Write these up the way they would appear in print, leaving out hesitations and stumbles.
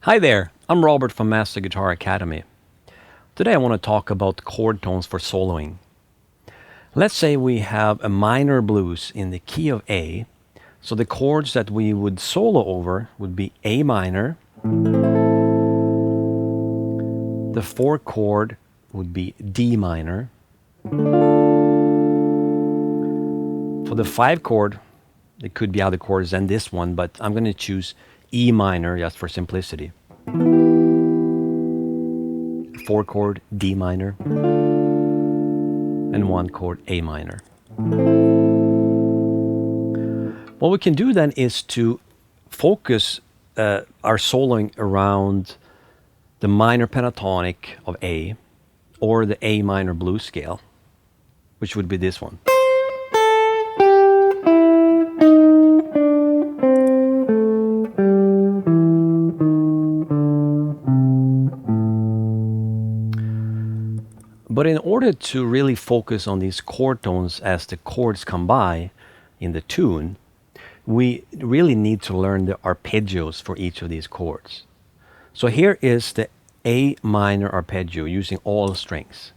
Hi there, I'm Robert from Master Guitar Academy. Today I want to talk about chord tones for soloing. Let's say we have a minor blues in the key of A, so the chords that we would solo over would be A minor, the 4 chord would be D minor, for the 5 chord, it could be other chords than this one, but I'm going to choose E minor just for simplicity. 4 chord D minor and 1 chord A minor. What we can do then is to focus our soloing around the minor pentatonic of A or the A minor blues scale, which would be this one. But in order to really focus on these chord tones as the chords come by in the tune, we really need to learn the arpeggios for each of these chords. So here is the A minor arpeggio using all strings.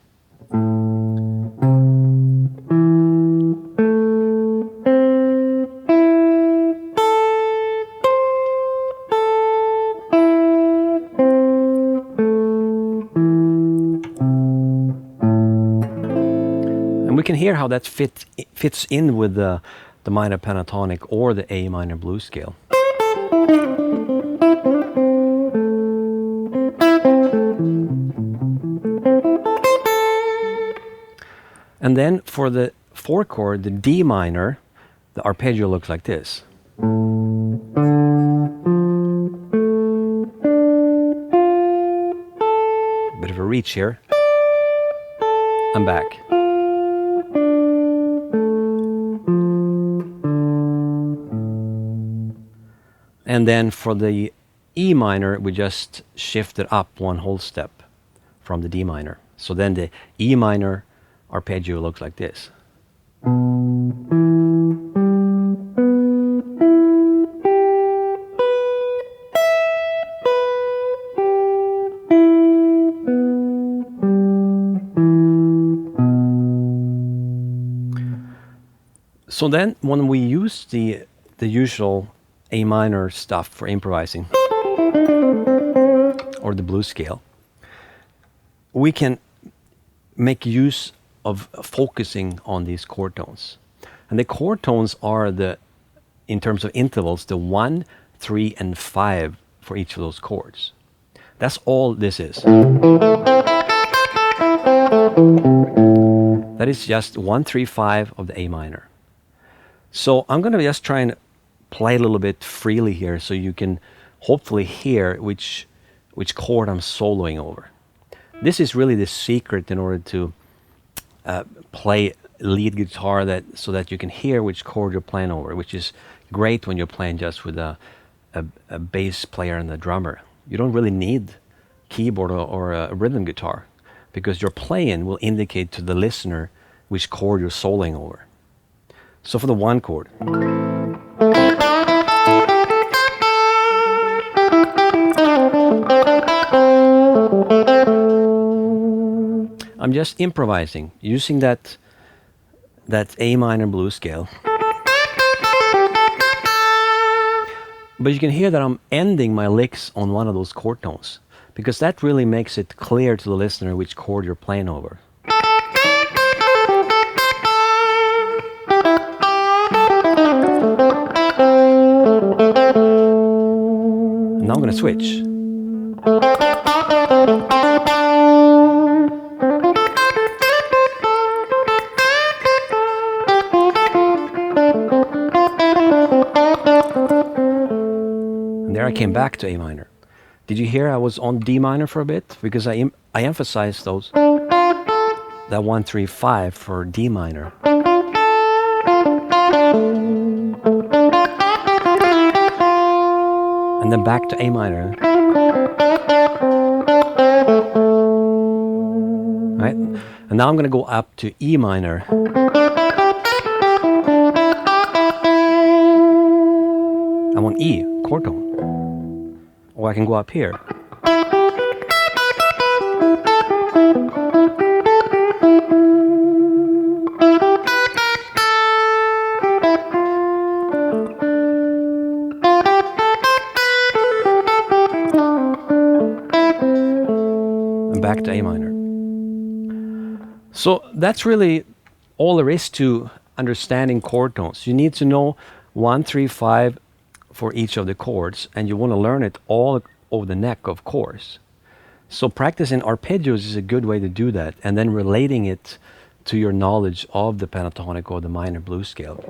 And we can hear how that fits in with the minor pentatonic or the A minor blues scale. And then for the 4 chord, the D minor, the arpeggio looks like this. Bit of a reach here. I'm back. And then for the E minor, we just shift it up 1 whole step from the D minor. So then the E minor arpeggio looks like this. So then when we use the usual A minor stuff for improvising or the blues scale, we can make use of focusing on these chord tones. And the chord tones are in terms of intervals, the 1, 3, and 5 for each of those chords. That's all this is. That is just 1, 3, 5 of the A minor. So I'm going to just try and play a little bit freely here so you can hopefully hear which chord I'm soloing over. This is really the secret in order to play lead guitar so that you can hear which chord you're playing over, which is great when you're playing just with a bass player and a drummer. You don't really need keyboard or a rhythm guitar because your playing will indicate to the listener which chord you're soloing over. So for the 1 chord, I'm just improvising using that A minor blues scale. But you can hear that I'm ending my licks on one of those chord tones because that really makes it clear to the listener which chord you're playing over. Now I'm going to switch. And there I came back to A minor. Did you hear I was on D minor for a bit? Because I emphasized those. That 1, 3, 5 for D minor. And then back to A minor. Right? And now I'm going to go up to E minor. I'm on E, chord tone. or I can go up here. And back to A minor. So that's really all there is to understanding chord tones. You need to know 1, 3, 5 for each of the chords, and you want to learn it all over the neck, of course. So practicing arpeggios is a good way to do that, and then relating it to your knowledge of the pentatonic or the minor blues scale.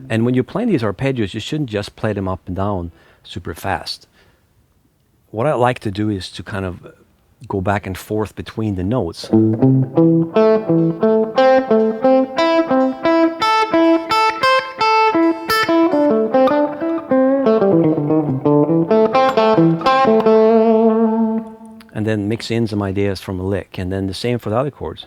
And when you play these arpeggios, you shouldn't just play them up and down super fast. What I like to do is to kind of go back and forth between the notes. And then mix in some ideas from a lick, and then the same for the other chords.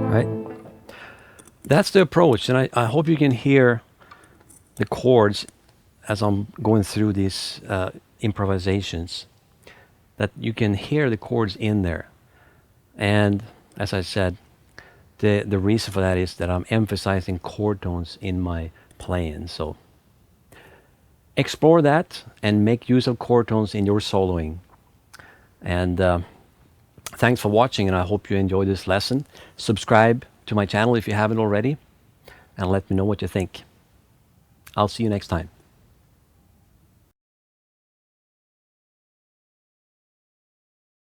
Right? That's the approach, and I hope you can hear the chords as I'm going through these improvisations, that you can hear the chords in there. And as I said, the reason for that is that I'm emphasizing chord tones in my playing. So explore that and make use of chord tones in your soloing. And thanks for watching, and I hope you enjoyed this lesson. Subscribe to my channel if you haven't already, and let me know what you think. I'll see you next time.